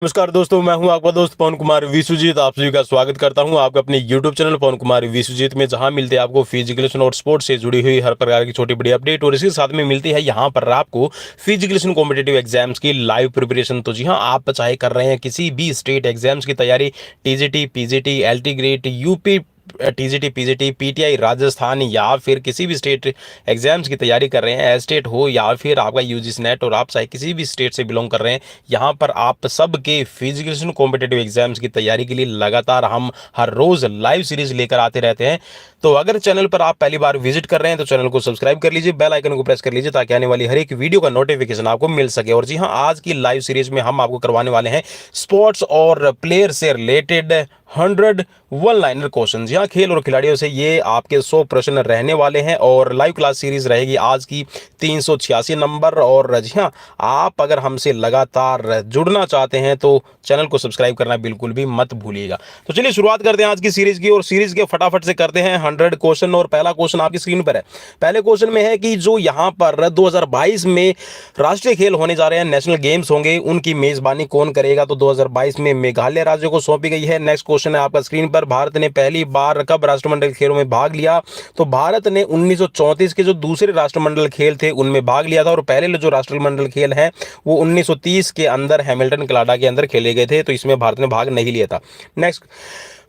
नमस्कार दोस्तों, मैं हूं आपका दोस्त पवन कुमार विश्वजीत। आप सभी का स्वागत करता हूं आपके अपने YouTube चैनल पवन कुमार विश्वजीत में, जहां मिलते हैं आपको फिजिकलेशन और स्पोर्ट्स से जुड़ी हुई हर प्रकार की छोटी बड़ी अपडेट। और इसी साथ में मिलती है यहां पर आपको फिजिकलेशन कॉम्पिटेटिव एग्जाम्स की लाइव प्रिपरेशन। तो जी हां, आप चाहे कर रहे हैं किसी भी स्टेट एग्जाम्स की तैयारी, TGT, PGT, LT grade, UP TGT, PGT, PTI Rajasthan, या फिर किसी भी स्टेट एग्जाम्स की तैयारी कर रहे हैं, स्टेट हो या फिर आपका यूजीसी नेट, और आप चाहे किसी भी स्टेट से बिलोंग कर रहे हैं, यहाँ पर आप सबके फिजिकल कॉम्पिटेटिव एग्जाम्स की तैयारी के लिए लगातार हम हर रोज लाइव सीरीज लेकर आते रहते हैं। तो अगर चैनल पर आप पहली बार विजिट कर रहे हैं तो चैनल को सब्सक्राइब कर लीजिए, बेल आइकन को प्रेस कर लीजिए, ताकि आने वाली हर एक वीडियो का नोटिफिकेशन आपको मिल सके। और जी हाँ, आज की लाइव सीरीज में हम आपको करवाने वाले हैं स्पोर्ट्स और प्लेयर से रिलेटेड 100 वन लाइनर क्वेश्चन। जी हाँ, खेल और खिलाड़ियों से ये आपके 100 प्रश्न रहने वाले हैं और लाइव क्लास सीरीज रहेगी आज की 386 नंबर। और जी हाँ, आप अगर हमसे लगातार जुड़ना चाहते हैं तो चैनल को सब्सक्राइब करना बिल्कुल भी मत भूलिएगा। तो चलिए शुरुआत करते हैं आज की सीरीज की, और सीरीज के फटाफट से करते हैं 100 क्वेश्चन। और पहला क्वेश्चन आपकी स्क्रीन पर है। पहले क्वेश्चन में है कि जो यहाँ पर 2022 में राष्ट्रीय खेल होने जा रहे हैं, नेशनल गेम्स होंगे, उनकी मेजबानी कौन करेगा? तो 2022 में मेघालय राज्य को सौंपी गई है। नेक्स्ट क्वेश्चन है आपका स्क्रीन पर, भारत ने पहली बार कब राष्ट्रमंडल खेलों में भाग लिया? तो भारत ने 1934 के जो दूसरे राष्ट्रमंडल खेल थे उनमें भाग लिया था, और पहले जो राष्ट्रमंडल खेल है वो 1930 के अंदर हैमिल्टन कनाडा के अंदर खेले गए थे, तो इसमें भारत ने भाग नहीं लिया था। नेक्स्ट,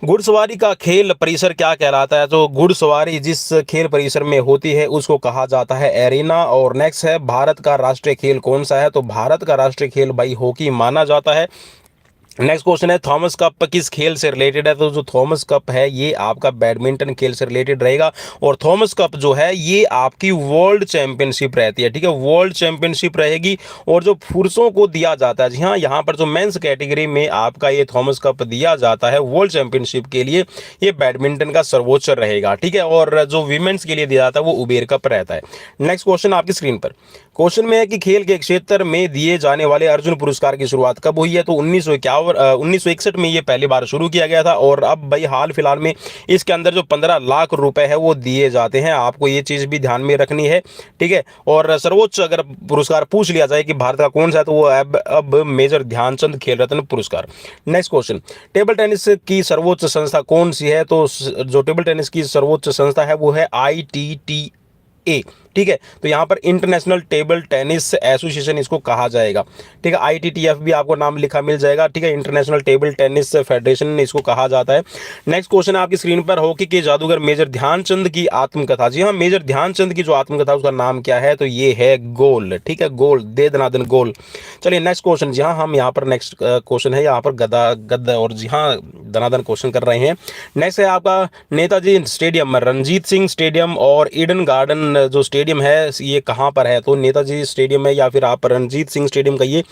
घुड़सवारी का खेल परिसर क्या कहलाता है? तो घुड़सवारी जिस खेल परिसर में होती है उसको कहा जाता है एरिना। और नेक्स्ट है, भारत का राष्ट्रीय खेल कौन सा है? तो भारत का राष्ट्रीय खेल भाई हॉकी माना जाता है। नेक्स्ट क्वेश्चन है, थॉमस कप किस खेल से रिलेटेड है? तो जो थॉमस कप है ये आपका बैडमिंटन खेल से रिलेटेड रहेगा, और थॉमस कप जो है ये आपकी वर्ल्ड चैंपियनशिप रहती है, ठीक है, वर्ल्ड चैंपियनशिप रहेगी। और जो पुरुषों को दिया जाता है, जी हाँ, यहाँ पर जो मेंस कैटेगरी में आपका ये थॉमस कप दिया जाता है वर्ल्ड चैंपियनशिप के लिए, ये बैडमिंटन का सर्वोच्च रहेगा, ठीक है। और जो वीमेंस के लिए दिया जाता है वो उबेर कप रहता है। नेक्स्ट क्वेश्चन आपकी स्क्रीन पर, क्वेश्चन में है कि खेल के क्षेत्र में दिए जाने वाले अर्जुन पुरस्कार की शुरुआत कब हुई है? तो 1961 में ये पहली बार शुरू किया गया था, और अब भाई हाल फिलहाल में इसके अंदर जो 15 लाख रुपए है वो दिए जाते हैं। आपको ये चीज भी ध्यान में रखनी है, ठीक है। और सर्वोच्च अगर पुरस्कार पूछ लिया जाए कि भारत का कौन सा है, तो वो अब मेजर ध्यानचंद खेल रत्न पुरस्कार। नेक्स्ट क्वेश्चन, टेबल टेनिस की सर्वोच्च संस्था कौन सी है? तो जो टेबल टेनिस की सर्वोच्च संस्था है वो है ITTA, ठीक है। तो यहाँ पर इंटरनेशनल टेबल टेनिस एसोसिएशन इसको कहा जाएगा, ठीक है। ITTF भी आपको नाम लिखा मिल जाएगा, ठीक है, इंटरनेशनल टेबल टेनिस फेडरेशन इसको कहा जाता है। नेक्स्ट क्वेश्चन है आपकी स्क्रीन पर, हॉकी के जादूगर मेजर ध्यानचंद की आत्मकथा। जी हाँ, मेजर ध्यानचंद की जो आत्मकथा उसका नाम क्या है? तो ये है गोल, ठीक है, गोल, दे दनादन गोल। चलिए नेक्स्ट क्वेश्चन, जी हाँ, हम यहाँ पर नेक्स्ट क्वेश्चन है यहाँ पर गदा गद, और जी हाँ दनादन क्वेश्चन कर रहे हैं। नेक्स्ट है आपका नेताजी स्टेडियम, रंजीत सिंह स्टेडियम और ईडन गार्डन जो स्टेडियम है ये कहाँ पर है? तो नेताजी स्टेडियम है, या फिर आप रंजीत सिंह स्टेडियम कहिए,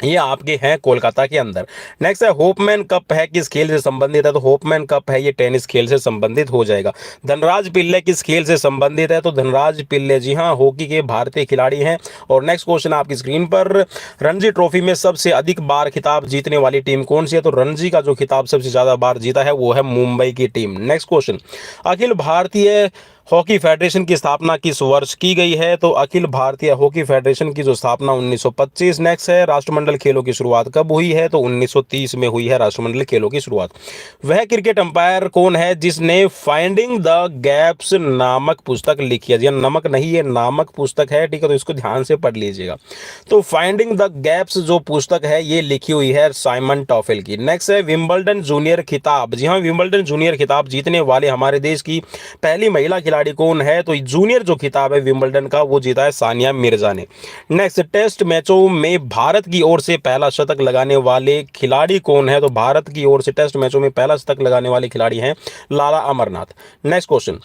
ये आपके हैं कोलकाता के अंदर। नेक्स्ट है, होपमैन कप है किस खेल से संबंधित है? तो होपमैन कप है ये टेनिस खेल से संबंधित हो जाएगा। धनराज पिल्ले किस खेल से संबंधित है? तो धनराज पिल्ले जी हाँ हॉकी के भारतीय खिलाड़ी हैं। और नेक्स्ट क्वेश्चन आपकी स्क्रीन पर, रणजी ट्रॉफी में सबसे अधिक बार खिताब जीतने वाली टीम कौन सी है? तो रणजी का जो खिताब सबसे ज्यादा बार जीता है वो है मुंबई की team. Next question, Akhil Bharatiya hockey federation की स्थापना किस वर्ष की गई है? तो अखिल भारतीय हॉकी फेडरेशन की जो स्थापना 1925। नेक्स्ट है, राष्ट्रमंडल खेलों की शुरुआत कब हुई है? तो 1930 में हुई है राष्ट्रमंडल खेलों की शुरुआत। वह क्रिकेट अंपायर कौन है जिसने फाइंडिंग द गैप्स नामक पुस्तक लिखी है? जी नमक नहीं, ये नामक पुस्तक है, ठीक है, तो इसको ध्यान से पढ़ लीजिएगा। तो फाइंडिंग द गैप्स जो पुस्तक है ये लिखी हुई है साइमन टॉफेल की। नेक्स्ट है, विंबलडन जूनियर खिताब। जी हाँ, विंबलडन जूनियर खिताब जीतने वाले हमारे देश की पहली महिला खिलाड़ी कौन है? तो जूनियर जो खिताब है विंबलडन का वो जीता है सानिया मिर्जा ने। नेक्स्ट, टेस्ट मैचों में भारत की ओर से पहला शतक लगाने वाले खिलाड़ी कौन है? तो भारत की ओर से टेस्ट मैचों में पहला शतक लगाने वाले खिलाड़ी हैं लाला अमरनाथ। नेक्स्ट क्वेश्चन,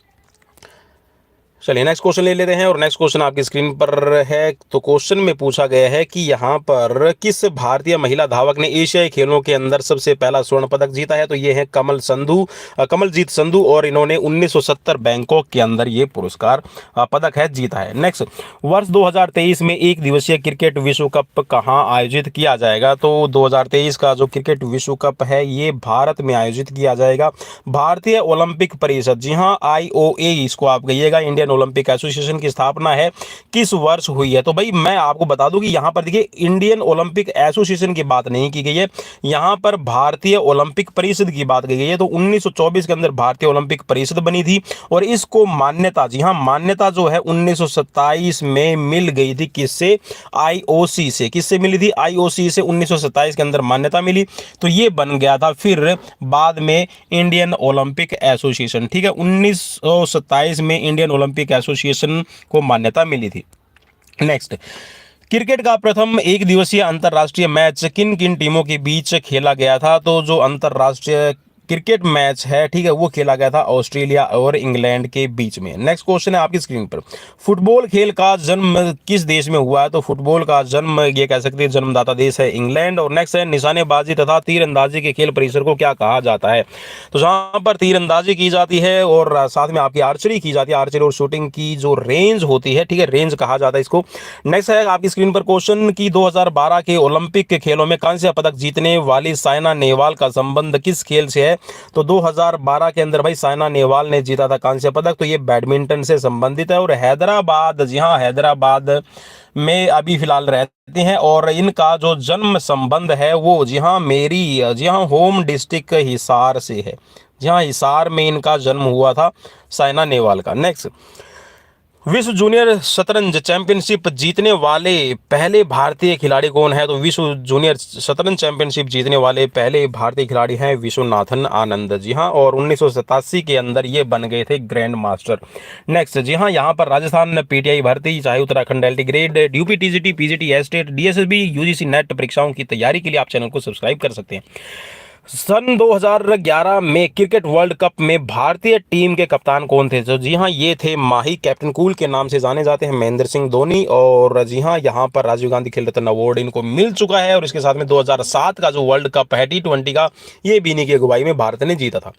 चलिए नेक्स्ट क्वेश्चन ले लेते हैं, और नेक्स्ट क्वेश्चन आपकी स्क्रीन पर है। तो क्वेश्चन में पूछा गया है कि यहाँ पर किस भारतीय महिला धावक ने एशियाई खेलों के अंदर सबसे पहला स्वर्ण पदक जीता है? तो ये है कमलजीत संधू, और इन्होंने 1970 बैंकॉक के अंदर ये पुरस्कार पदक है जीता है। नेक्स्ट, वर्ष 2023 में एक दिवसीय क्रिकेट विश्व कप कहाँ आयोजित किया जाएगा? तो 2023 का जो क्रिकेट विश्व कप है ये भारत में आयोजित किया जाएगा। भारतीय ओलंपिक परिषद, जी हाँ IOA इसको आप कहिएगा, इंडियन ओलंपिक एसोसिएशन की स्थापना है किस वर्ष हुई है? तो भाई मैं आपको बता दूं कि यहाँ पर देखिए इंडियन ओलंपिक एसोसिएशन की बात नहीं की गई है, यहाँ पर भारतीय ओलंपिक परिषद की बात की गई है। तो 1924 के अंदर भारतीय ओलंपिक परिषद बनी थी और इसको मान्यता, जी हाँ, मान्यता जो है 1927 में मिल गई थी। किससे? आईओसी से। किससे मिली थी? आईओसी से 1927 के अंदर मान्यता मिली। तो ये बन गया था फिर बाद में इंडियन ओलंपिक एसोसिएशन। ठीक है, 1927 में इंडियन ओलंपिक एसोसिएशन को मान्यता मिली थी। नेक्स्ट, क्रिकेट का प्रथम एक दिवसीय अंतरराष्ट्रीय मैच किन किन टीमों के बीच खेला गया था? तो जो अंतरराष्ट्रीय क्रिकेट मैच है, ठीक है, वो खेला गया था ऑस्ट्रेलिया और इंग्लैंड के बीच में। नेक्स्ट क्वेश्चन है आपकी स्क्रीन पर, फुटबॉल खेल का जन्म किस देश में हुआ है? तो फुटबॉल का जन्म, ये कह सकते हैं जन्मदाता देश है इंग्लैंड। और नेक्स्ट है, निशानेबाजी तथा तीरंदाजी के खेल परिसर को क्या कहा जाता है? तो जहां पर तीरंदाजी की जाती है और साथ में आपकी आर्चरी की जाती है, आर्चरी और शूटिंग की जो रेंज होती है, ठीक है, रेंज कहा जाता है इसको। नेक्स्ट है आपकी स्क्रीन पर क्वेश्चन की 2012 के ओलंपिक खेलों में कांस्य पदक जीतने वाली साइना नेहवाल का संबंध किस खेल से है? तो 2012 के अंदर भाई साइना नेहवाल ने जीता था कांस्य पदक, तो ये बैडमिंटन से संबंधित है। और हैदराबाद, जी हाँ, हैदराबाद में अभी फिलहाल रहते हैं और इनका जो जन्म संबंध है वो, जी हाँ, जी हाँ, होम डिस्ट्रिक्ट हिसार से है। जी हाँ, हिसार में इनका जन्म हुआ था साइना नेहवाल का। नेक्स्ट, विश्व जूनियर शतरंज चैंपियनशिप जीतने वाले पहले भारतीय खिलाड़ी कौन है? तो विश्व जूनियर शतरंज चैंपियनशिप जीतने वाले पहले भारतीय खिलाड़ी हैं विश्वनाथन आनंद। जी हाँ, और 1987 के अंदर ये बन गए थे ग्रैंड मास्टर। नेक्स्ट, जी हाँ, यहाँ पर राजस्थान पीटीआई भर्ती, चाहे उत्तराखंड एलटी ग्रेड, ड्यूपी टीजीटी, पीजीटी, एस्टेट, डीएसएसबी, यूजीसी नेट परीक्षाओं की तैयारी के लिए आप चैनल को सब्सक्राइब कर सकते हैं। सन 2011 में क्रिकेट वर्ल्ड कप में भारतीय टीम के कप्तान कौन थे? तो जी हाँ, ये थे माही, कैप्टन कूल के नाम से जाने जाते हैं, महेंद्र सिंह धोनी। और जी हाँ, यहाँ पर राजीव गांधी खेल रत्न अवार्ड इनको मिल चुका है। और इसके साथ में 2007 का जो वर्ल्ड कप है T20 का, ये भी इन्हीं की अगुवाई में भारत ने जीता था।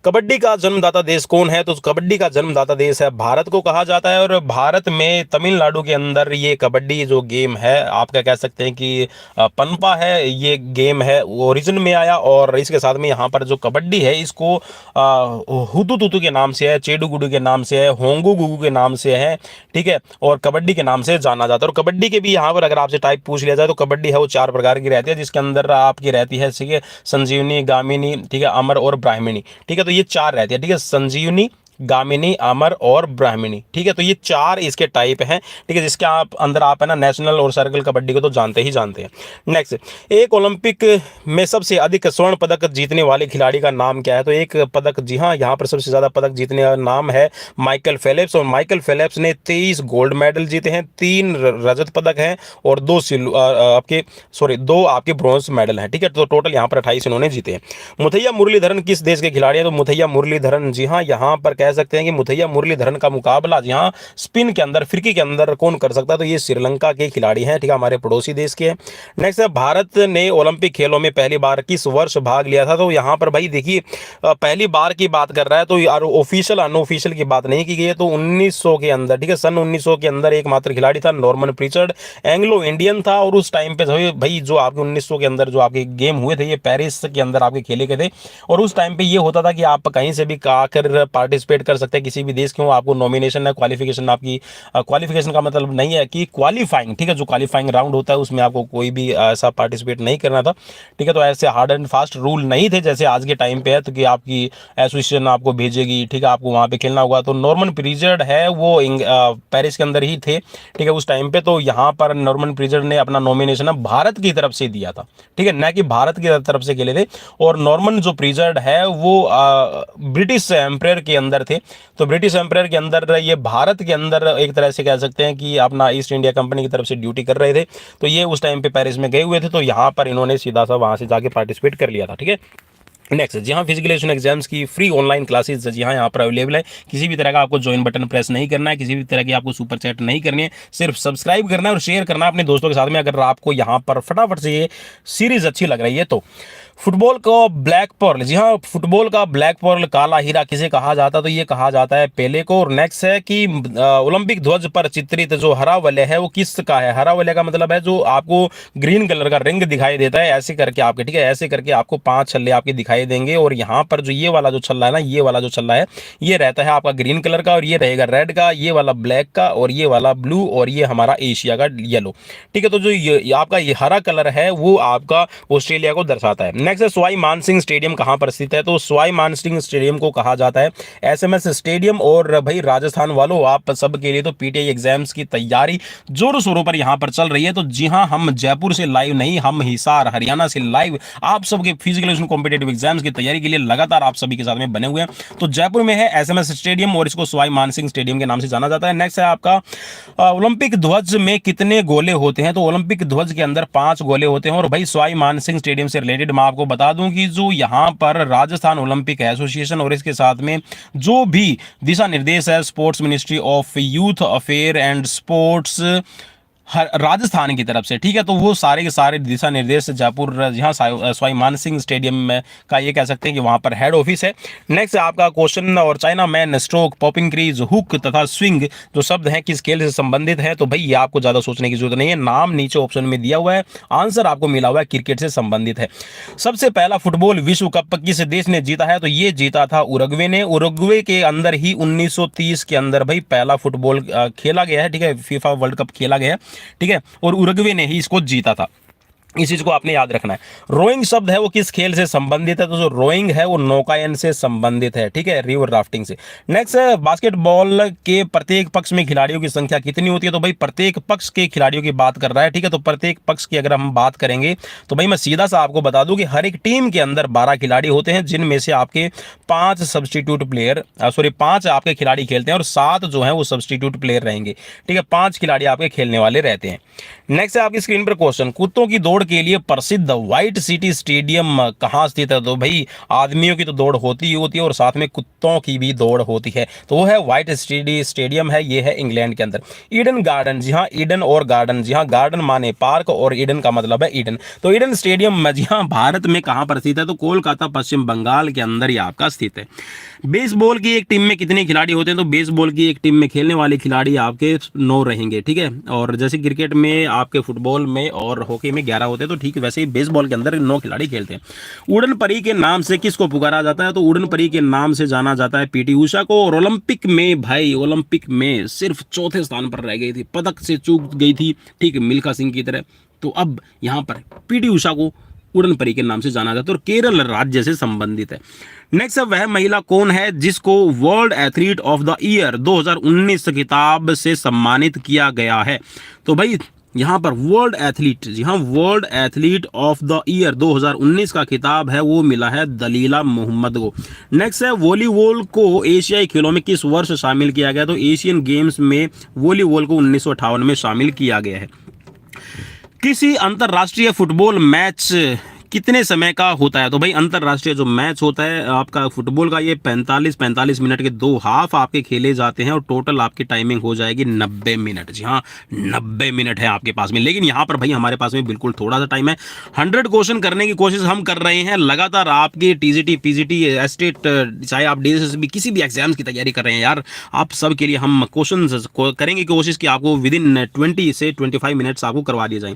कबड्डी का जन्मदाता देश कौन है? तो कबड्डी का जन्मदाता देश है भारत को कहा जाता है। और भारत में तमिलनाडु के अंदर ये कबड्डी जो गेम है, आप क्या कह सकते हैं कि पनपा है, ये गेम है ओरिजिन में आया। और इसके साथ में यहाँ पर जो कबड्डी है इसको हुतु तुतु के नाम से है, चेडू गुडू के नाम से है, होंगू गुगू के नाम से है, ठीक है, और कबड्डी के नाम से जाना जाता है। और कबड्डी के भी यहाँ पर अगर आपसे टाइप पूछ लिया जाए तो कबड्डी है वो 4 प्रकार की रहती है, जिसके अंदर आपकी रहती है, ठीक है, संजीवनी, गामिनी, ठीक है, अमर और ब्राह्मणी। ठीक है, तो ये 4 रहती है, ठीक है, संजीवनी, गामिनी, अमर और ब्राह्मणी। ठीक है, तो ये 4 इसके टाइप हैं। ठीक है, जिसके आप अंदर आप है ना नेशनल और सर्कल कबड्डी को तो जानते ही जानते हैं। नेक्स्ट, एक ओलंपिक में सबसे अधिक स्वर्ण पदक जीतने वाले खिलाड़ी का नाम क्या है? तो एक पदक, जी हाँ, यहाँ पर सबसे ज्यादा पदक जीतने का नाम है माइकल फेलिप्स। और माइकल फेलिप्स ने 23 गोल्ड मेडल जीते हैं, 3 रजत पदक हैं और 2 आपके ब्रॉन्ज मेडल हैं। ठीक है, तो टोटल यहाँ पर 28 इन्होंने जीते हैं। मुथैया मुरलीधरन किस देश के खिलाड़ी है? तो मुथैया मुरलीधरन, जी हाँ, यहाँ पर कह सकते हैं कि मुथैया मुरलीधरन का मुकाबला यहाँ स्पिन के अंदर, फिरकी के अंदर कौन कर सकता है? तो ये श्रीलंका के खिलाड़ी हैं, ठीक है, हमारे पड़ोसी देश के हैं। नेक्स्ट है, भारत ने ओलंपिक खेलों में पहली बार किस वर्ष भाग लिया था? तो यहाँ पर भाई देखिए पहली बार की बात कर रहा है तो यार ऑफिशियल अनऑफिशियल की बात नहीं की गई है। तो 1900 के अंदर, ठीक है, सन 1900 के अंदर एकमात्र खिलाड़ी था नॉर्मन प्रिचर्ड, एंग्लो इंडियन था। और उस टाइम पे भाई जो आपके 1900 के अंदर जो आपके गेम हुए थे ये पेरिस के अंदर आपके खेले गए थे। और उस टाइम पे ये होता था कि आप कहीं से भी आकर पार्टिसिपेट कर सकते हैं, किसी भी देश के हो, आपको नॉमिनेशन है, क्वालिफिकेशन, आपकी क्वालिफिकेशन का मतलब नहीं है कि क्वालिफाइंग, ठीक है, जो क्वालिफाइंग राउंड होता है उसमें आपको कोई भी ऐसा पार्टिसिपेट नहीं करना था। ठीक है, तो ऐसे हार्ड एंड फास्ट रूल नहीं थे जैसे आज के टाइम पे है, तो कि आपकी एसोसिएशन आपको भेजेगी, ठीक है, आपको वहां पे खेलना होगा। तो नॉर्मन प्रिचर्ड है वो पेरिस के अंदर ही थे, ठीक है, उस टाइम पे। तो यहाँ पर नॉर्मन प्रिचर्ड ने अपना नॉमिनेशन भारत की तरफ से दिया था, ठीक है, न कि भारत की तरफ से खेले थे। और नॉर्मन जो प्रिचर्ड है वो ब्रिटिश एम्पायर के अंदर थे। तो ब्रिटिश एम्पायर के अंदर ये भारत के अंदर एक तरह से कह सकते हैं कि अपना ईस्ट इंडिया कंपनी की तरफ से ड्यूटी कर रहे थे। तो ये उस टाइम पे पेरिस में गए हुए थे, तो यहाँ पर इन्होंने सीधा सा वहां से जाके पार्टिसिपेट कर लिया था। ठीक है, नेक्स्ट, जी हाँ, फिजिकल एजुकेशन एग्जाम्स की फ्री ऑनलाइन क्लासेस जी हाँ यहाँ पर अवेलेबल है। किसी भी तरह का आपको ज्वाइन बटन प्रेस नहीं करना है, किसी भी तरह की आपको सुपर चैट नहीं करनी है, सिर्फ सब्सक्राइब करना है और शेयर करना है अपने दोस्तों के साथ में। अगर आपको यहाँ पर फटाफट से ये सीरीज अच्छी लग रही है तो फुटबॉल का ब्लैक पर्ल, जी हाँ, फुटबॉल का ब्लैक पर्ल, काला हीरा किसे कहा जाता है? तो ये कहा जाता है पेले को। और नेक्स्ट है कि ओलंपिक ध्वज पर चित्रित जो हरा वलय है वो किसका है? हरा वलय का मतलब है जो आपको ग्रीन कलर का रिंग दिखाई देता है ऐसे करके आपके, ठीक है, ऐसे करके आपको 5 छल्ले आपके दिखाई देंगे। और यहाँ पर जो ये वाला जो छल्ला है ना, ये वाला जो छल्ला है ये रहता है आपका ग्रीन कलर का, और ये रहेगा रेड का, ये वाला ब्लैक का, और ये वाला ब्लू, और ये हमारा एशिया का येलो। ठीक है, तो जो ये आपका ये हरा कलर है वो आपका ऑस्ट्रेलिया को दर्शाता है। नेक्स्ट है सवाई मानसिंह स्टेडियम कहां पर स्थित है? तो सवाई मानसिंह स्टेडियम को कहा जाता है एसएमएस स्टेडियम। और भाई राजस्थान वालों, आप सबके लिए तो पीटीआई एग्जाम्स की तैयारी जोरों शोरों पर यहां पर चल रही है। तो जी हां, हम जयपुर से लाइव नहीं, हम हिसार हरियाणा से लाइव आप सबके फिजिकल कॉम्पिटेटिव एग्जाम्स की तैयारी के लिए लगातार आप सभी के साथ में बने हुए हैं। तो जयपुर में है एसएमएस स्टेडियम और इसको सवाई मानसिंह स्टेडियम के नाम से जाना जाता है। नेक्स्ट है आपका ओलंपिक ध्वज में कितने गोले होते हैं? तो ओलंपिक ध्वज के अंदर 5 गोले होते हैं। और भाई सवाई मानसिंह स्टेडियम से रिलेटेड मैं आपको बता दूं कि जो यहाँ पर राजस्थान ओलंपिक एसोसिएशन और इसके साथ में जो भी दिशा निर्देश है sports ministry of youth affair and sports Rajasthan की तरफ से, ठीक है, तो वो सारे के सारे दिशा निर्देश जयपुर जहाँ सवाई मानसिंह स्टेडियम में का ये कह सकते हैं कि वहाँ पर हेड ऑफिस है। नेक्स्ट आपका क्वेश्चन, और China man stroke, popping crease, hook तथा स्विंग जो शब्द हैं किस खेल से संबंधित है? तो भाई ये आपको ज़्यादा सोचने की जरूरत नहीं है, नाम नीचे ऑप्शन में दिया हुआ है, आंसर आपको मिला हुआ है, क्रिकेट से संबंधित है। सबसे पहला फुटबॉल विश्व कप किस देश ने जीता है? तो ये जीता था उरुग्वे ने। उरुग्वे के अंदर ही 1930 के अंदर भाई पहला फुटबॉल खेला गया है, ठीक है, फीफा वर्ल्ड कप खेला गया है, ठीक है, और उरुग्वे ने ही इसको जीता था। इस चीज को आपने याद रखना है। रोइंग शब्द है वो किस खेल से संबंधित है? तो जो रोइंग है वो नौकायन से संबंधित है, ठीक है, रिवर राफ्टिंग से। नेक्स्ट है बास्केटबॉल के प्रत्येक पक्ष में खिलाड़ियों की संख्या कितनी होती है? तो भाई प्रत्येक पक्ष के खिलाड़ियों की बात कर रहा है, ठीक है, तो प्रत्येक पक्ष की अगर हम बात करेंगे तो भाई मैं सीधा सा आपको बता दूं कि हर एक टीम के अंदर 12 खिलाड़ी होते हैं, जिनमें से आपके 5 सब्सटीट्यूट प्लेयर, 5 आपके खिलाड़ी खेलते हैं और 7 जो है वो सब्सटीट्यूट प्लेयर रहेंगे, ठीक है, 5 खिलाड़ी आपके खेलने वाले रहते हैं। नेक्स्ट है आपकी स्क्रीन पर क्वेश्चन, कुत्तों की दौड़ के लिए प्रसिद्ध व्हाइट सिटी स्टेडियम कहां स्थित है? तो भाई आदमियों की तो दौड़ होती ही होती है और साथ में कुत्तों की भी दौड़ होती है, तो वो है व्हाइट सिटी स्टेडियम है, ये है इंग्लैंड के अंदर। ईडन गार्डन, जी हाँ, ईडन और गार्डन, जी हाँ, गार्डन माने पार्क और ईडन का मतलब है ईडन, तो ईडन स्टेडियम जी हाँ भारत में कहां पर स्थित है? तो कोलकाता पश्चिम बंगाल के अंदर ही आपका स्थित है। बेसबॉल की एक टीम में कितने खिलाड़ी होते हैं? तो बेसबॉल की एक टीम में खेलने वाले खिलाड़ी आपके 9 रहेंगे, ठीक है, और जैसे क्रिकेट में आपके फुटबॉल में और हॉकी में 11 होते हैं, तो ठीक है, वैसे ही बेसबॉल के अंदर 9 खिलाड़ी खेलते हैं। उड़न परी के नाम से किसको पुकारा जाता है? तो उड़न परी के नाम से जाना जाता है पीटी उषा को। और ओलंपिक में भाई, ओलंपिक में सिर्फ 4थे स्थान पर रह गई थी, पदक से चूक गई थी, ठीक है, मिल्खा सिंह की तरह। तो अब यहां पर पीटी उषा को उड़न परी के नाम से जाना जाता है और केरल राज्य से संबंधित है। नेक्स्ट है वह महिला कौन है जिसको world athlete of the year 2019 खिताब से सम्मानित किया गया है? तो भाई यहां पर वर्ल्ड एथलीट, जी हाँ, world athlete of the year 2019 का खिताब है वो मिला है दलीला मोहम्मद को। नेक्स्ट है वॉलीबॉल को एशियाई खेलों में किस वर्ष शामिल किया गया? तो एशियन गेम्स में वॉलीबॉल को 1958 में शामिल किया गया है। किसी अंतरराष्ट्रीय फुटबॉल मैच कितने समय का होता है? तो भाई अंतरराष्ट्रीय जो मैच होता है आपका फुटबॉल का, ये 45 मिनट के 2 हाफ आपके खेले जाते हैं और टोटल आपकी टाइमिंग हो जाएगी 90 मिनट। जी हाँ, 90 मिनट है आपके पास में, लेकिन यहाँ पर भाई हमारे पास में बिल्कुल थोड़ा सा टाइम है। 100 क्वेश्चन करने की कोशिश हम कर रहे हैं लगातार, आपके टीजीटी, पीजीटी, एस्टेट, चाहे आप डीएसएसबी किसी भी एग्जाम्स की तैयारी कर रहे हैं यार, आप सब के लिए हम क्वेश्चन करेंगे कोशिश कि आपको विदिन 20 से 25 मिनट्स आपको करवा दिए जाए।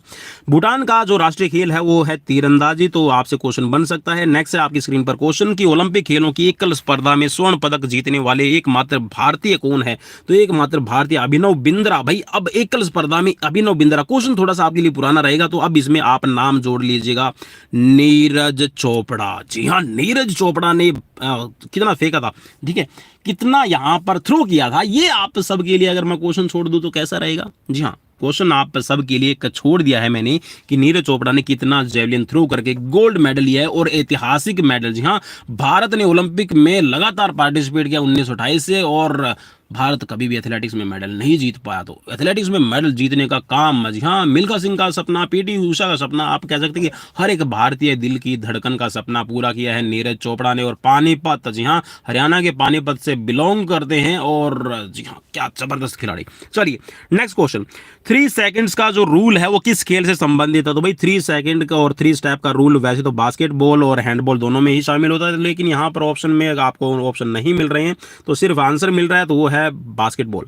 भूटान का जो राष्ट्रीय खेल है वो है तीरंदाजी, तो आपसे क्वेश्चन बन सकता है। नेक्स्ट है आपकी स्क्रीन पर क्वेश्चन कि ओलंपिक खेलों की एकल स्पर्धा में स्वर्ण पदक जीतने वाले एकमात्र भारतीय कौन है? तो एकमात्र भारतीय अभिनव बिंद्रा। भाई अब एकल स्पर्धा में अभिनव बिंद्रा, क्वेश्चन थोड़ा सा आपके लिए पुराना रहेगा, तो अब इसमें आप नाम जोड़ लीजिएगा, नीरज चोपड़ा। जी हाँ, नीरज चोपड़ा ने कितना फेंका था, ठीक है, कितना यहां पर थ्रो किया था, ये आप सबके लिए अगर मैं क्वेश्चन छोड़ दूं तो कैसा रहेगा? जी हाँ, क्वेश्चन आप सब के लिए छोड़ दिया है मैंने कि नीरज चोपड़ा ने कितना जेवलिन थ्रो करके गोल्ड मेडल लिया है और ऐतिहासिक मेडल। जी हाँ, भारत ने ओलंपिक में लगातार पार्टिसिपेट किया 1928 से, और भारत कभी भी एथलेटिक्स में मेडल नहीं जीत पाया। तो एथलेटिक्स में मेडल जीतने का काम, जी हाँ, मिल्खा सिंह का सपना, पीटी उषा का सपना, आप कह सकते हैं कि हर एक भारतीय दिल की धड़कन का सपना पूरा किया है नीरज चोपड़ा ने। और पानीपत, जी हाँ, हरियाणा के पानीपत से बिलोंग करते हैं और जी हाँ, क्या जबरदस्त खिलाड़ी। चलिए नेक्स्ट क्वेश्चन, 3 सेकंड्स का जो रूल है वो किस खेल से संबंधित है? तो भाई 3 सेकंड का और 3 स्टेप का रूल वैसे तो बास्केटबॉल और हैंडबॉल दोनों में ही शामिल होता है, लेकिन यहाँ पर ऑप्शन में आपको ऑप्शन नहीं मिल रहे हैं, तो सिर्फ आंसर मिल रहा है, तो वो है बास्केटबॉल।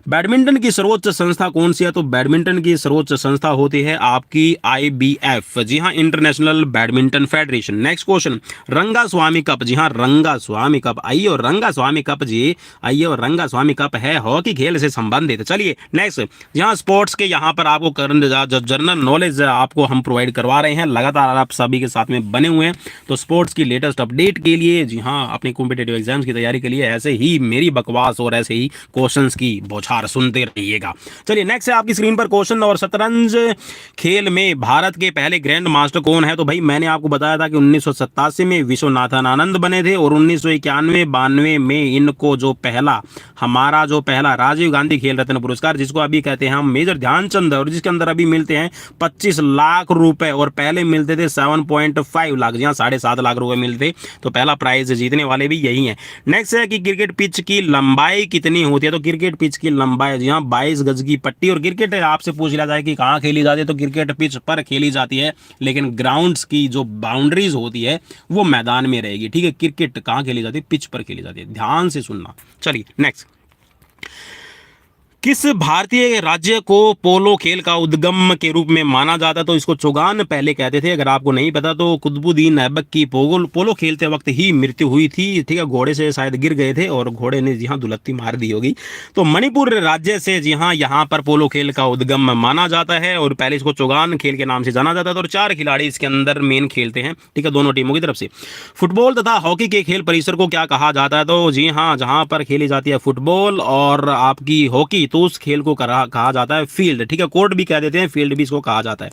बैडमिंटन की सर्वोच्च संस्था कौन सी है? तो बैडमिंटन की सर्वोच्च संस्था होती है आपकी IBF, जी हाँ, international badminton federation. Next question, रंगा स्वामी कप, जी हाँ, रंगा स्वामी कप, आइए, और रंगा स्वामी कप जी, आइए, और रंगा स्वामी कप है हॉकी खेल से संबंधित। चलिए नेक्स्ट, यहाँ स्पोर्ट्स के यहाँ पर आपको करंट जनरल नॉलेज आपको हम प्रोवाइड करवा रहे हैं, लगातार आप सभी के साथ में बने हुए हैं। तो स्पोर्ट्स की लेटेस्ट अपडेट के लिए, जी हाँ, अपने कॉम्पिटेटिव एग्जाम्स की तैयारी के लिए ऐसे ही मेरी बकवास और ऐसे ही क्वेश्चंस की बौछार सुनते रहिएगा। चलिए नेक्स्ट है आपकी स्क्रीन पर क्वेश्चन, और शतरंज खेल में भारत के पहले ग्रैंड मास्टर कौन है? तो भाई मैंने आपको बताया था कि 1987 में विश्वनाथन आनंद बने थे, और 1991-92 में इनको जो पहला, हमारा जो पहला राजीव गांधी खेल रत्न पुरस्कार, जिसको अभी कहते हैं हम मेजर ध्यानचंद, और जिसके अंदर अभी मिलते हैं 25 लाख रुपए, और पहले मिलते थे 7.5 लाख, जी हाँ, 7.5 लाख रुपए मिलते। तो पहला प्राइज जीतने वाले भी यही है। नेक्स्ट है कि क्रिकेट पिच की लंबाई कितनी होती है? तो क्रिकेट पिच की लंबाई, जी हाँ, 22 गज की पट्टी। और क्रिकेट आपसे पूछ लिया जाए कि कहाँ खेली जाती है, तो क्रिकेट पिच पर खेली जाती है, लेकिन ग्राउंड्स की जो बाउंड्रीज होती है वो मैदान में रहेगी, ठीक है। क्रिकेट कहाँ खेली जाती है? पिच पर खेली जाती है, ध्यान से सुनना। चलिए नेक्स्ट, किस भारतीय राज्य को पोलो खेल का उद्गम के रूप में माना जाता है? तो इसको चौगान पहले कहते थे। अगर आपको नहीं पता तो कुतुबुद्दीन ऐबक की पोलो खेलते वक्त ही मृत्यु हुई थी, ठीक है, घोड़े से शायद गिर गए थे और घोड़े ने, जी हाँ, दुलत्ती मार दी होगी। तो मणिपुर राज्य से, जी हाँ, यहाँ पर पोलो खेल का उद्गम माना जाता है, और पहले इसको चौगान खेल के नाम से जाना जाता है। और 4 खिलाड़ी इसके अंदर मेन खेलते हैं, ठीक है, दोनों टीमों की तरफ से। फुटबॉल तथा हॉकी के खेल परिसर को क्या कहा जाता है? तो जी हाँ, जहाँ पर खेली जाती है फुटबॉल और आपकी हॉकी, तो उस खेल को कहा जाता है फील्ड, ठीक है, कोर्ट भी कह देते हैं, फील्ड भी इसको कहा जाता है।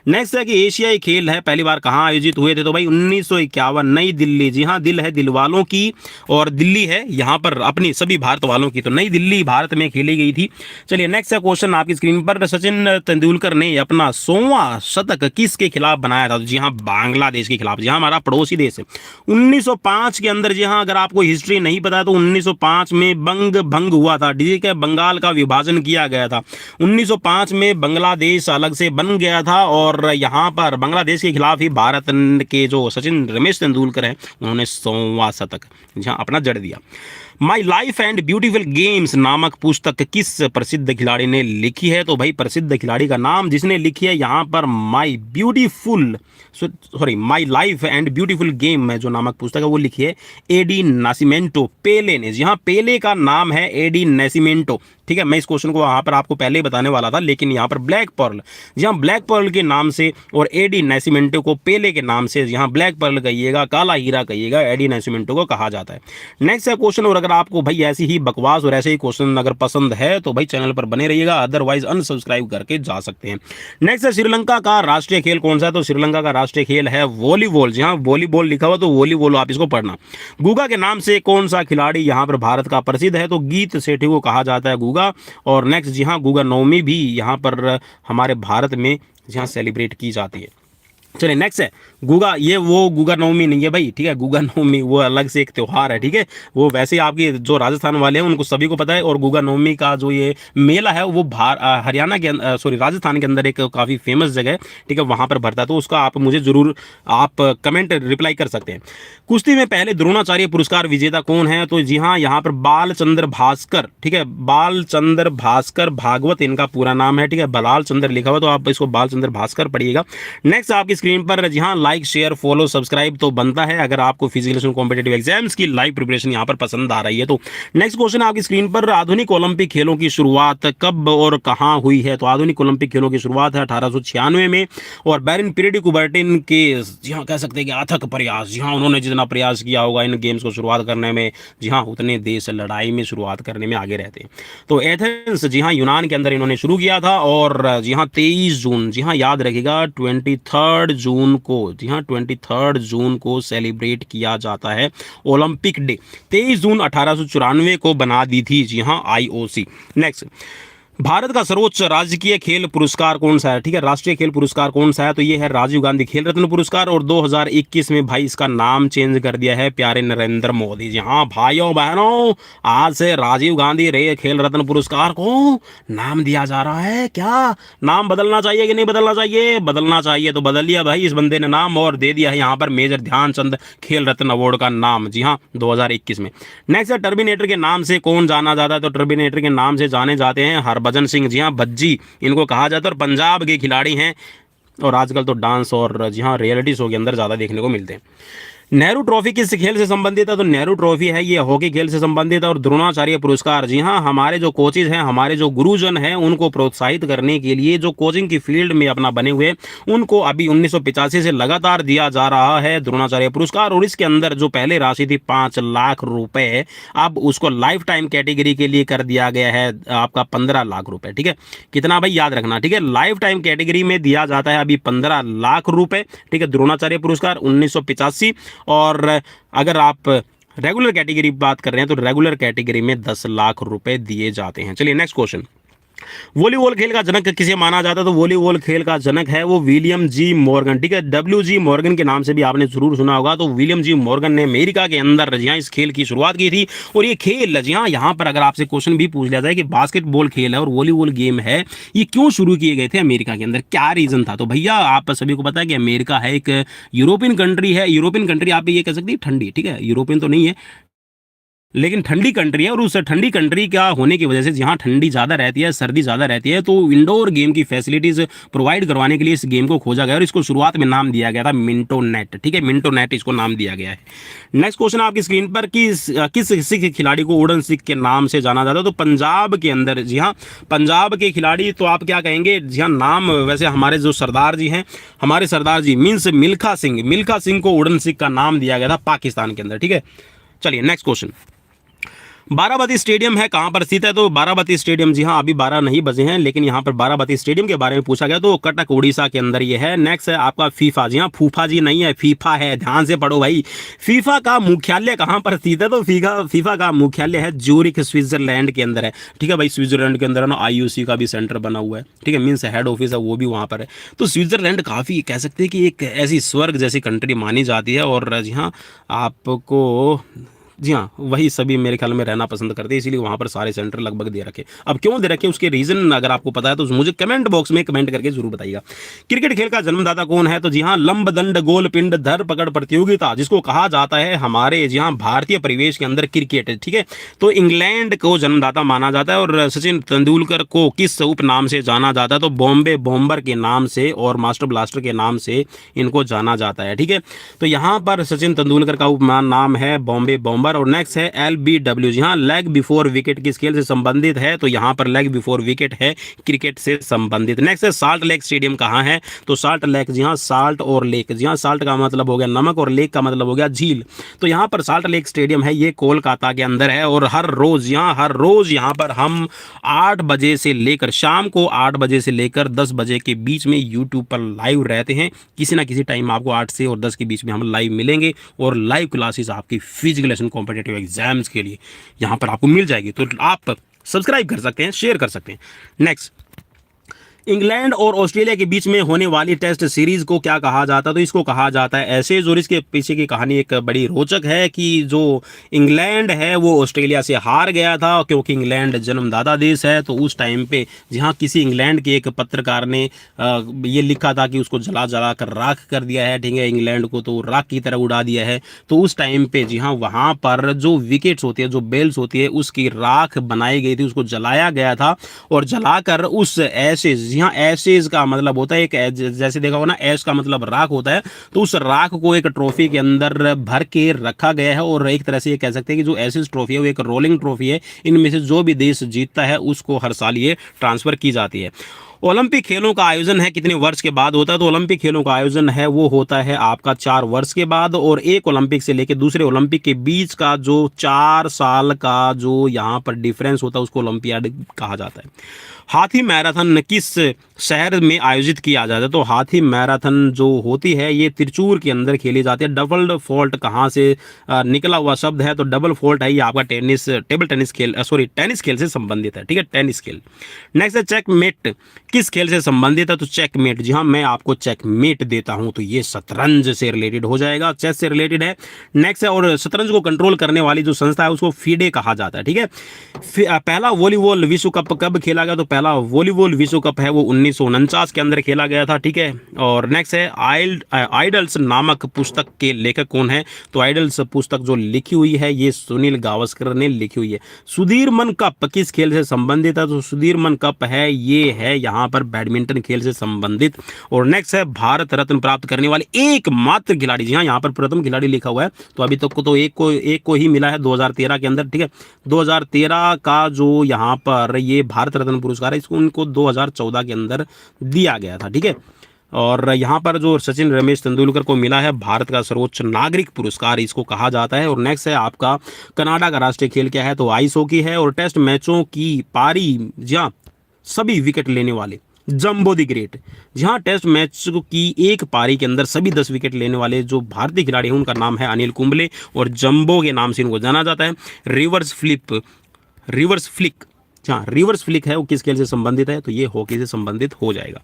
नेक्स्ट है कि एशियाई खेल है पहली बार कहाँ आयोजित हुए थे? तो भाई 1951, नई दिल्ली, जी हाँ, दिल है दिल वालों की और दिल्ली है यहाँ पर अपनी सभी भारत वालों की, तो नई दिल्ली भारत में खेली गई थी। चलिए नेक्स्ट है क्वेश्चन आपकी स्क्रीन पर, सचिन तेंदुलकर ने अपना 100वां शतक किसके खिलाफ बनाया था? जी हाँ, बांग्लादेश के खिलाफ, जी हाँ, हमारा पड़ोसी देश है। 1905 के अंदर, जी हाँ, अगर आपको हिस्ट्री नहीं पता है तो 1905 में भंग हुआ था, ठीक है, बंगाल का विभाजन किया गया था। 1905 में बांग्लादेश अलग से बन गया था, और यहाँ पर बांग्लादेश के खिलाफ ही भारत के जो सचिन रमेश तेंदुलकर हैं, उन्होंने 100वां शतक, जी हाँ, अपना जड़ दिया। My life and beautiful games नामक पुस्तक किस प्रसिद्ध खिलाड़ी ने लिखी है? तो भाई प्रसिद्ध खिलाड़ी का नाम जिसने लिखी है यहाँ पर, my life and beautiful game में जो नामक पुस्तक है वो लिखी है एडी नासिमेंटो, पेले ने। जी हाँ, पेले का नाम है एडी नासिमेंटो, ठीक है। मैं इस क्वेश्चन को वहां पर आपको पहले ही बताने वाला था, लेकिन यहाँ पर ब्लैक पर्ल, जी हाँ, ब्लैक पर्ल के नाम से, और एडी नासिमेंटो को पेले के नाम से, यहाँ ब्लैक पर्ल कहिएगा, काला हीरा कहिएगा, एडी नासिमेंटो को कहा जाता है। नेक्स्ट है क्वेश्चन, और अगर आपको भाई ऐसी ही बकवास और ऐसे ही क्वेश्चन अगर पसंद है तो भाई चैनल पर बने रहिएगा, अदरवाइज अनसब्सक्राइब करके जा सकते हैं। नेक्स्ट है श्रीलंका का राष्ट्रीय खेल कौन सा है? तो श्रीलंका का राष्ट्रीय खेल है वॉलीबॉल, जी हाँ, वॉलीबॉल लिखा हुआ तो वॉलीबॉल आप इसको पढ़ना। गुगा के नाम से कौन सा खिलाड़ी यहाँ पर भारत का प्रसिद्ध है? तो गीत सेठी को कहा जाता है गुगा। और नेक्स्ट, जी हाँ, गुगा नवमी भी यहाँ पर हमारे भारत में यहाँ सेलिब्रेट की जाती है। चलिए नेक्स्ट है गुगा, ये वो गुगा नवमी नहीं है भाई, ठीक है, गुगा नवमी वो अलग से एक त्यौहार है, ठीक है, वो वैसे आपके जो राजस्थान वाले हैं उनको सभी को पता है। और गुगा नवमी का जो ये मेला है वो हरियाणा के राजस्थान के अंदर एक काफ़ी फेमस जगह है, ठीक है, वहाँ पर भरता है, तो उसका आप मुझे जरूर आप कमेंट रिप्लाई कर सकते हैं। कुश्ती में पहले द्रोणाचार्य पुरस्कार विजेता कौन है? तो जी हाँ, यहाँ पर बालचंद्र भास्कर, ठीक है, बालचंद्र भास्कर भागवत इनका पूरा नाम है, ठीक है, बलाल चंद्र लिखा हुआ तो आप इसको बालचंद्र भास्कर पढ़िएगा। नेक्स्ट आपकी स्क्रीन पर, जी हाँ, लाइक शेयर फॉलो सब्सक्राइब तो बनता है अगर आपको फिजिकल कॉम्पिटेटिव एग्जाम्स की लाइव प्रिपरेशन यहाँ पर पसंद आ रही है। तो नेक्स्ट क्वेश्चन आपकी स्क्रीन पर, आधुनिक ओलंपिक खेलों की शुरुआत कब और कहाँ हुई है? तो आधुनिक ओलंपिक खेलों की शुरुआत है 1896 में, और बैरन पीरियड कुबर्टिन के, जी हाँ, कह सकते हैं कि अथक प्रयास, जी हाँ, उन्होंने जितना प्रयास किया होगा इन गेम्स को शुरुआत करने में, जी हाँ, उतने देश लड़ाई में शुरुआत करने में आगे रहते हैं। तो एथेंस, जी हाँ, यूनान के अंदर इन्होंने शुरू किया था, और जी हाँ 23 जून, जी हाँ, याद रखिएगा 23 जून को, जी हाँ 23 जून को सेलिब्रेट किया जाता है ओलंपिक डे। 23 जून 1894 को बना दी थी जी हाँ आईओसी। नेक्स्ट, भारत का सर्वोच्च राजकीय खेल पुरस्कार कौन सा है? ठीक है, राष्ट्रीय खेल पुरस्कार कौन सा है? तो ये है राजीव गांधी खेल रत्न पुरस्कार, और 2021 में भाई इसका नाम चेंज कर दिया है प्यारे नरेंद्र मोदी जी। हाँ भाइयों बहनों, आज से राजीव गांधी रे खेल रत्न पुरस्कार को नाम दिया जा रहा है। क्या नाम बदलना चाहिए कि नहीं बदलना चाहिए? बदलना चाहिए, तो बदल लिया भाई इस बंदे ने नाम, और दे दिया है यहाँ पर मेजर ध्यानचंद खेल रत्न अवार्ड का नाम, जी हाँ 2021 में। नेक्स्ट है, टर्मिनेटर के नाम से कौन जाना जाता है? तो टर्मिनेटर के नाम से जाने जाते हैं हरभजन सिंह, जी हाँ भज्जी इनको कहा जाता है, और पंजाब के खिलाड़ी हैं, और आजकल तो डांस और जी हाँ रियलिटी शो के अंदर ज़्यादा देखने को मिलते हैं। नेहरू ट्रॉफी किस खेल से संबंधित है? तो नेहरू ट्रॉफी है ये हॉकी खेल से संबंधित है। और द्रोणाचार्य पुरस्कार, जी हाँ हमारे जो कोचेज हैं, हमारे जो गुरुजन हैं, उनको प्रोत्साहित करने के लिए जो कोचिंग की फील्ड में अपना बने हुए, उनको अभी 1985 से लगातार दिया जा रहा है द्रोणाचार्य पुरस्कार। और इसके अंदर जो पहले राशि थी 5 लाख रुपए, अब उसको लाइफ टाइम कैटेगरी के लिए कर दिया गया है आपका 15 लाख रुपए। ठीक है, कितना भाई याद रखना, ठीक है, लाइफ टाइम कैटेगरी में दिया जाता है अभी 15 लाख रुपए। ठीक है, द्रोणाचार्य पुरस्कार 1985। और अगर आप रेगुलर कैटेगरी की बात कर रहे हैं तो रेगुलर कैटेगरी में 10 लाख रुपए दिए जाते हैं। चलिए नेक्स्ट क्वेश्चन, वॉलीबॉल खेल का जनक किसे माना जाता है? तो वॉलीबॉल खेल का जनक है वो विलियम जी मॉर्गन। ठीक है, WG मॉर्गन के नाम से भी आपने जरूर सुना होगा। तो विलियम जी मॉर्गन ने अमेरिका के अंदर जी हाँ इस खेल की शुरुआत की थी। और ये खेल जी हाँ यहाँ पर अगर आपसे क्वेश्चन भी पूछ लिया जाए कि बास्केटबॉल खेल है और वॉलीबॉल गेम है, ये क्यों शुरू किए गए थे अमेरिका के अंदर, क्या रीजन था? तो भैया आप सभी को पता है कि अमेरिका है एक यूरोपियन कंट्री है। यूरोपियन कंट्री आप ये कह सकती है ठंडी, ठीक है, यूरोपियन तो नहीं है लेकिन ठंडी कंट्री है। और उस ठंडी कंट्री का होने की वजह से जहाँ ठंडी ज़्यादा रहती है, सर्दी ज़्यादा रहती है, तो इंडोर गेम की फैसिलिटीज़ प्रोवाइड करवाने के लिए इस गेम को खोजा गया और इसको शुरुआत में नाम दिया गया था मिंटो नेट। ठीक है, मिंटो नेट इसको नाम दिया गया है। नेक्स्ट क्वेश्चन आपकी स्क्रीन पर, किस सिख खिलाड़ी को उड़न सिख के नाम से जाना जाता है? तो पंजाब के अंदर, जी हाँ पंजाब के खिलाड़ी, तो आप क्या कहेंगे, जी हाँ नाम वैसे हमारे जो सरदार जी हैं, हमारे सरदार जी मीन्स मिल्खा सिंह को उड़न सिख का नाम दिया गया था पाकिस्तान के अंदर। ठीक है, चलिए नेक्स्ट क्वेश्चन, बाराबती स्टेडियम है कहां पर स्थित है? तो बाराबती स्टेडियम, जी हां अभी 12 नहीं बजे हैं लेकिन यहां पर बाराबती स्टेडियम के बारे में पूछा गया, तो कटक उड़ीसा के अंदर ये है। नेक्स्ट है आपका फीफा, जी हां फूफा जी नहीं है, फीफा है, ध्यान से पढ़ो भाई। फीफा का मुख्यालय कहां पर स्थित है? तो फीफा का मुख्यालय है ज्यूरिख स्विट्जरलैंड के अंदर है। ठीक है भाई, स्विट्जरलैंड के अंदर ना IOC का भी सेंटर बना हुआ है। ठीक है, मीन्स हेड ऑफिस है वो भी वहां पर है। तो स्विट्जरलैंड काफी कह सकते हैं कि एक ऐसी स्वर्ग जैसी कंट्री मानी जाती है। और जी हाँ आपको, जी हाँ वही सभी मेरे ख्याल में रहना पसंद करते हैं, इसीलिए वहाँ पर सारे सेंटर लगभग दे रखे। अब क्यों दे रखे उसके रीजन अगर आपको पता है तो मुझे कमेंट बॉक्स में कमेंट करके जरूर बताइएगा। क्रिकेट खेल का जन्मदाता कौन है? तो जी हाँ लंबदंड गोल पिंड धर पकड़ प्रतियोगिता, जिसको कहा जाता है हमारे जी हाँ भारतीय परिवेश के अंदर क्रिकेट। ठीक है, तो इंग्लैंड को जन्मदाता माना जाता है। और सचिन तेंदुलकर को किस उपनाम से जाना जाता है? तो बॉम्बे बॉम्बर के नाम से और मास्टर ब्लास्टर के नाम से इनको जाना जाता है। ठीक है, तो यहाँ पर सचिन तेंदुलकर का उपमान नाम है बॉम्बे बॉम्बर। और नेक्स्ट है LBW, जी हाँ लेग बिफोर विकेट किस खेल से संबंधित है? तो यहाँ पर लेग बिफोर विकेट है क्रिकेट से संबंधित। नेक्स्ट है साल्ट लेक स्टेडियम कहाँ है? तो साल्ट लेक, जी हाँ साल्ट और लेक, जी हाँ साल्ट का मतलब हो गया नमक और लेक का मतलब हो गया झील। तो यहाँ पर साल्ट लेक स्टेडियम है, ये कोलकाता के अंदर है। और हर रोज यहाँ पर हम 8 बजे से लेकर शाम को 8 बजे से लेकर 10 बजे के बीच में यूट्यूब पर लाइव रहते हैं। किसी ना किसी टाइम आपको 8 से और 10 के बीच में हम लाइव मिलेंगे और लाइव क्लासेस आपकी फिजिकल कॉम्पिटिटिव एग्जाम्स के लिए यहां पर आपको मिल जाएगी। तो आप सब्सक्राइब कर सकते हैं, शेयर कर सकते हैं। नेक्स्ट, इंग्लैंड और ऑस्ट्रेलिया के बीच में होने वाली टेस्ट सीरीज को क्या कहा जाता है? तो इसको कहा जाता है एशेज। और इसके पीछे की कहानी एक बड़ी रोचक है कि जो इंग्लैंड है वो ऑस्ट्रेलिया से हार गया था, क्योंकि इंग्लैंड जन्मदाता देश है। तो उस टाइम पे जहाँ किसी इंग्लैंड के एक पत्रकार ने ये लिखा था कि उसको जला कर राख कर दिया है। ठीक है, इंग्लैंड को तो राख की तरह उड़ा दिया है। तो उस टाइम पे जी हाँ वहाँ पर जो विकेट्स होती है, जो बेल्स होती है, उसकी राख बनाई गई थी, उसको जलाया गया था। और जलाकर उस एशेज, जी हाँ एशेज का मतलब होता है एक, जैसे देखा हो ना एश का मतलब राख होता है, तो उस राख को एक ट्रॉफी के अंदर भर के रखा गया है। और एक तरह से ये कह सकते हैं कि जो एशेज ट्रॉफी है वो एक रोलिंग ट्रॉफी है, इनमें से जो भी देश जीतता है उसको हर साल ये ट्रांसफर की जाती है। ओलंपिक खेलों का आयोजन है कितने वर्ष के बाद होता है? तो ओलंपिक खेलों का आयोजन है वो होता है आपका 4 वर्ष के बाद। और एक ओलंपिक से लेकर दूसरे ओलंपिक के बीच का जो 4 साल का जो यहाँ पर डिफरेंस होता है उसको ओलंपियाड कहा जाता है। हाथी मैराथन किस शहर में आयोजित किया जाता है? तो हाथी मैराथन जो होती है ये तिरचूर के अंदर खेली जाती है। डबल फॉल्ट कहाँ से निकला हुआ शब्द है? तो डबल फॉल्ट है ये आपका टेबल टेनिस खेल, सॉरी टेनिस खेल से संबंधित है, ठीक है, टेनिस खेल। नेक्स्ट है चेकमेट किस खेल से संबंधित है? तो चेकमेट, जी हाँ, मैं आपको चेकमेट देता हूं तो ये शतरंज से रिलेटेड हो जाएगा, चेस से रिलेटेड है। नेक्स्ट है, और शतरंज को कंट्रोल करने वाली जो संस्था है उसको फीडे कहा जाता है, ठीक है। पहला वॉलीबॉल विश्व कप कब खेला गया? तो पहला वॉलीबॉल विश्व कप है वो 1949 के अंदर खेला गया था, ठीक है। और नेक्स्ट है आइडल्स नामक पुस्तक के लेखक कौन है? तो आइडल्स पुस्तक जो लिखी हुई है ये सुनील गावस्कर ने लिखी हुई है। सुधीरमन कप किस खेल से संबंधित है? तो सुधीरमन कप है ये है यहाँ पर बैडमिंटन खेल से संबंधित। और नेक्स्ट है भारत रत्न प्राप्त करने वाले एकमात्र खिलाड़ी, जी हाँ, यहाँ पर प्रथम खिलाड़ी लिखा हुआ है, तो अभी तक को तो एक को ही मिला है 2013 के अंदर, ठीक है। 2013 का जो यहाँ पर ये भारत रत्न पुरस्कार है इसको उनको 2014 के अंदर दिया गया था, ठीक है। और यहाँ पर जो सचिन रमेश तेंदुलकर को मिला है भारत का सर्वोच्च नागरिक पुरस्कार इसको कहा जाता है। और नेक्स्ट है आपका कनाडा का राष्ट्रीय खेल क्या है? तो आइस हॉकी है। और टेस्ट मैचों की पारी, जहाँ सभी विकेट लेने वाले जंबो दी ग्रेट, जहां टेस्ट मैच की एक पारी के अंदर सभी 10 विकेट लेने वाले जो भारतीय खिलाड़ी हैं उनका नाम है अनिल कुंबले और जंबो के नाम से इनको जाना जाता है। रिवर्स फ्लिक, जहाँ रिवर्स फ्लिक है वो किस खेल से संबंधित है? तो ये हॉकी से संबंधित हो जाएगा।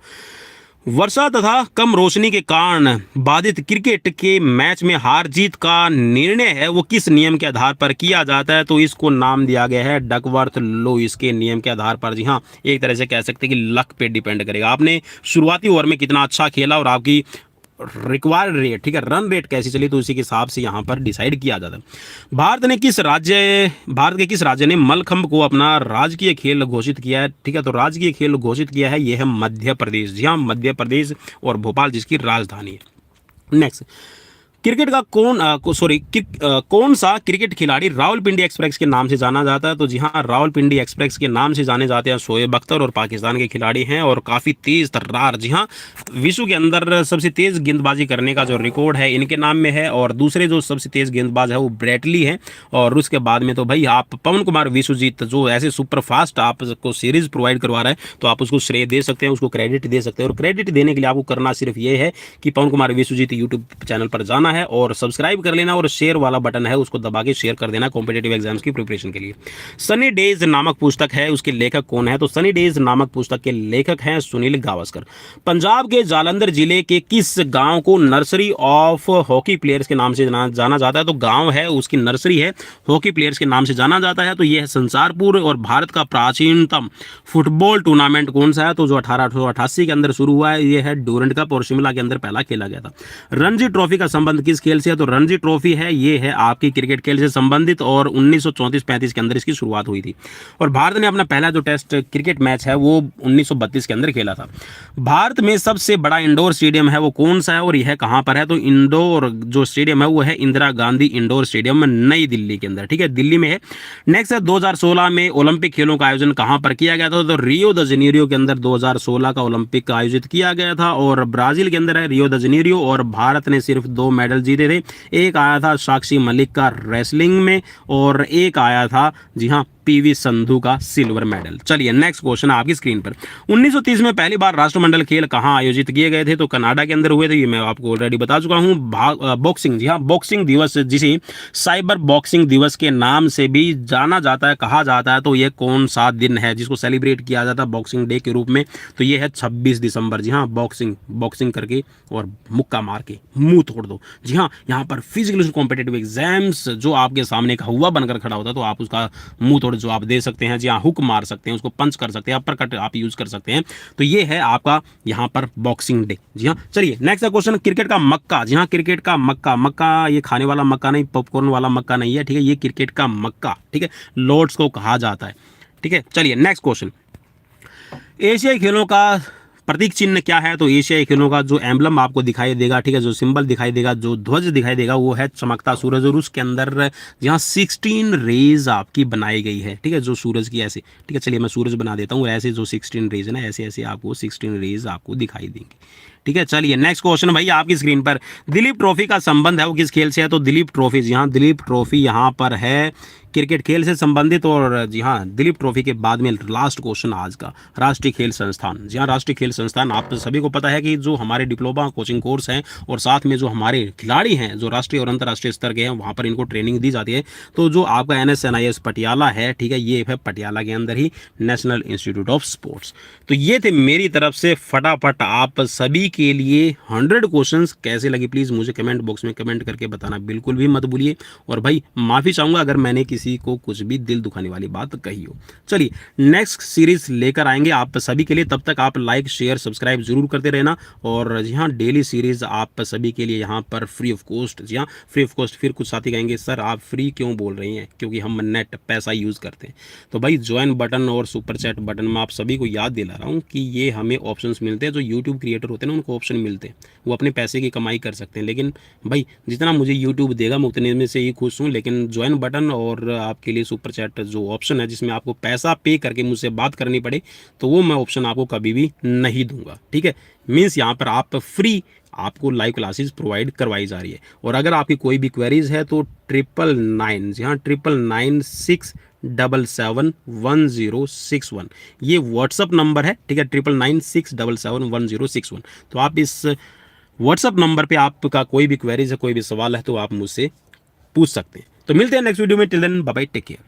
वर्षा तथा कम रोशनी के कारण बाधित क्रिकेट के मैच में हार जीत का निर्णय है वो किस नियम के आधार पर किया जाता है? तो इसको नाम दिया गया है डकवर्थ लुईस के नियम के आधार पर। जी हाँ, एक तरह से कह सकते हैं कि लक पे डिपेंड करेगा, आपने शुरुआती ओवर में कितना अच्छा खेला और आपकी रिक्वायर्ड रेट, ठीक है, रन रेट कैसी चली, तो उसी के हिसाब से यहाँ पर डिसाइड किया जाता है। भारत के किस राज्य ने मलखंभ को अपना राजकीय खेल घोषित किया है? ठीक है, तो राजकीय खेल घोषित किया है ये है मध्य प्रदेश। जी हाँ, मध्य प्रदेश, और भोपाल जिसकी राजधानी है। नेक्स्ट, क्रिकेट का कौन सा क्रिकेट खिलाड़ी रावलपिंडी एक्सप्रेस के नाम से जाना जाता है? तो जी हाँ, रावलपिंडी एक्सप्रेस के नाम से जाने जाते हैं शोएब अख्तर, और पाकिस्तान के खिलाड़ी हैं और काफ़ी तेज तर्रार। जी हाँ, विश्व के अंदर सबसे तेज गेंदबाजी करने का जो रिकॉर्ड है इनके नाम में है, और दूसरे जो सबसे तेज गेंदबाज है वो ब्रेटली है। और उसके बाद में तो भाई आप पवन कुमार विश्वजीत जो ऐसे सुपर फास्ट आपको सीरीज प्रोवाइड करवा रहा है, तो आप उसको श्रेय दे सकते हैं, उसको क्रेडिट दे सकते हैं। और क्रेडिट देने के लिए आपको करना सिर्फ ये है कि पवन कुमार विश्वजीत यूट्यूब चैनल पर जाना है और सब्सक्राइब कर लेना, और शेयर वाला बटन है उसको दबा के शेयर कर देना कॉम्पिटिटिव एग्जाम्स की प्रिपरेशन के लिए। सनी डेज नामक पुस्तक है, उसके लेखक कौन है? तो सनी डेज नामक पुस्तक के लेखक हैं सुनील गावस्कर। पंजाब के जालंधर जिले के किस गांव को नर्सरी ऑफ हॉकी प्लेयर्स के नाम से जाना जाता है? तो गांव है उसकी नर्सरी है, हॉकी प्लेयर्स के नाम से जाना जाता है, तो यह है संसारपुर। और भारत का प्राचीनतम फुटबॉल टूर्नामेंट कौन सा है? तो जो 1888 के अंदर शुरू हुआ है ये है डूरंड कप, और शिमला के अंदर पहला खेला गया था। रणजी ट्रॉफी का संबंध किस खेल से है? तो रणजी ट्रॉफी है ये है आपकी क्रिकेट खेल से संबंधित, और 1934-35 के अंदर इसकी शुरुआत हुई थी। और भारत ने अपना पहला जो टेस्ट क्रिकेट मैच है वो 1932 के अंदर खेला था। भारत में सबसे बड़ा इंडोर स्टेडियम है वो कौन सा है और यह कहां पर है? तो इंडोर जो स्टेडियम है वो है इंदिरा गांधी इंडोर स्टेडियम नई दिल्ली के अंदर, ठीक है, दिल्ली में है। नेक्स्ट है 2016 में ओलंपिक खेलों का आयोजन कहां पर किया गया था? तो रियो द जेनेरियो के अंदर 2016 का ओलंपिक आयोजित किया गया था, और ब्राजील के अंदर है रियो द जेनेरियो। और भारत ने सिर्फ 2 मेडल जीते थे, एक आया था साक्षी मलिक का रेसलिंग में, और एक आया था, जी हाँ, पीवी संधू का सिल्वर मेडल। चलिए नेक्स्ट क्वेश्चन आपकी स्क्रीन पर। 1930 में पहली बार राष्ट्रमंडल खेल कहां आयोजित किए गए थे? तो कनाडा के अंदर हुए थे, ये मैं आपको ऑलरेडी बता चुका हूं। बॉक्सिंग, जी हाँ, बॉक्सिंग दिवस जिसे साइबर बॉक्सिंग दिवस के नाम से भी जाना जाता है, कहा जाता है, तो ये कौन सा दिन है जिसको सेलिब्रेट किया जाता है बॉक्सिंग डे के रूप में? तो ये है 26 दिसंबर। जी हाँ, बॉक्सिंग करके और मुक्का मार के मुंह तोड़ दो। जी हाँ, यहाँ पर फिजिकल कॉम्पिटिटिव एग्जाम्स जो आपके सामने का हुआ बनकर खड़ा होता है तो आप उसका मुंह तोड़ जवाब दे सकते हैं। जी हाँ, हुक मार सकते हैं, उसको पंच कर सकते हैं, अपर कट आप यूज कर सकते हैं। तो ये है आपका यहाँ पर बॉक्सिंग डे। जी हाँ, चलिए नेक्स्ट क्वेश्चन, क्रिकेट का मक्का। जी हाँ, क्रिकेट का मक्का ये खाने वाला मक्का नहीं, पॉपकॉर्न वाला मक्का नहीं है, ठीक है, ये क्रिकेट का मक्का, ठीक है, लॉर्ड्स को कहा जाता है, ठीक है। चलिए नेक्स्ट क्वेश्चन, एशियाई खेलों का प्रतीक चिन्ह क्या है? तो एशियाई खेलों का जो एम्बलम आपको दिखाई देगा, ठीक है, जो सिंबल दिखाई देगा, जो ध्वज दिखाई देगा, वो है चमकता सूरज, और उसके अंदर जहाँ 16 रेज आपकी बनाई गई है, ठीक है, जो सूरज की ऐसे, ठीक है, चलिए मैं सूरज बना देता हूँ, ऐसे जो 16 रेज है ना, ऐसे ऐसे आपको 16 रेज आपको दिखाई देंगी, ठीक है, चलिए नेक्स्ट क्वेश्चन भाई आपकी स्क्रीन पर। दिलीप ट्रॉफी का संबंध है वो किस खेल से है? तो दिलीप ट्रॉफी, जी हाँ, दिलीप ट्रॉफी यहाँ पर है क्रिकेट खेल से संबंधित। और जी हाँ, दिलीप ट्रॉफी के बाद में लास्ट क्वेश्चन आज का, राष्ट्रीय खेल संस्थान। जी हाँ, राष्ट्रीय खेल संस्थान आप सभी को पता है कि जो हमारे डिप्लोमा कोचिंग कोर्स हैं और साथ में जो हमारे खिलाड़ी हैं जो राष्ट्रीय और अंतर्राष्ट्रीय स्तर के हैं, वहाँ पर इनको ट्रेनिंग दी जाती है। तो जो आपका NSNIS पटियाला है, ठीक है, ये है पटियाला के अंदर ही नेशनल इंस्टीट्यूट ऑफ स्पोर्ट्स। तो ये थे मेरी तरफ से फटाफट आप सभी के लिए 100 क्वेश्चंस। कैसे लगी प्लीज़ मुझे कमेंट बॉक्स में कमेंट करके बताना बिल्कुल भी मत भूलिए। और भाई माफ़ी चाहूँगा अगर मैंने किसी को कुछ भी दिल दुखाने वाली बात कही हो। चलिए नेक्स्ट सीरीज लेकर आएंगे आप सभी के लिए, तब तक आप लाइक शेयर सब्सक्राइब जरूर करते रहना। और जी हाँ, डेली सीरीज आप सभी के लिए यहाँ पर फ्री ऑफ कॉस्ट। जी हाँ, फ्री ऑफ कॉस्ट। फिर कुछ साथी कहेंगे सर आप फ्री क्यों बोल रही हैं? क्योंकि हम नेट पैसा यूज़ करते हैं। तो भाई ज्वाइन बटन और सुपर चैट बटन में आप सभी को याद दिला रहा हूँ कि ये हमें ऑप्शंस मिलते हैं। जो यूट्यूब क्रिएटर होते हैं ना, उनको ऑप्शन मिलते हैं, वो अपने पैसे की कमाई कर सकते हैं। लेकिन भाई जितना मुझे यूट्यूब देगा मैं उतने में से ही खुश हूँ। लेकिन ज्वाइन बटन और आपके लिए सुपर चैट जो ऑप्शन है जिसमें आपको पैसा पे करके मुझसे बात करनी पड़े, तो वो मैं ऑप्शन आपको कभी भी नहीं दूंगा। ठीक है, मीन्स यहाँ पर आप फ्री आपको लाइव क्लासेस प्रोवाइड करवाई जा रही है। और अगर आपकी कोई भी क्वेरीज है तो 999, जी हाँ, 99967711061 ये व्हाट्सअप नंबर है। ठीक है, 99967711061। तो आप इस व्हाट्सअप नंबर पे आपका कोई भी क्वेरीज है, कोई भी सवाल है, तो आप मुझसे पूछ सकते हैं। तो मिलते हैं नेक्स्ट वीडियो में। Till then bye bye, take care.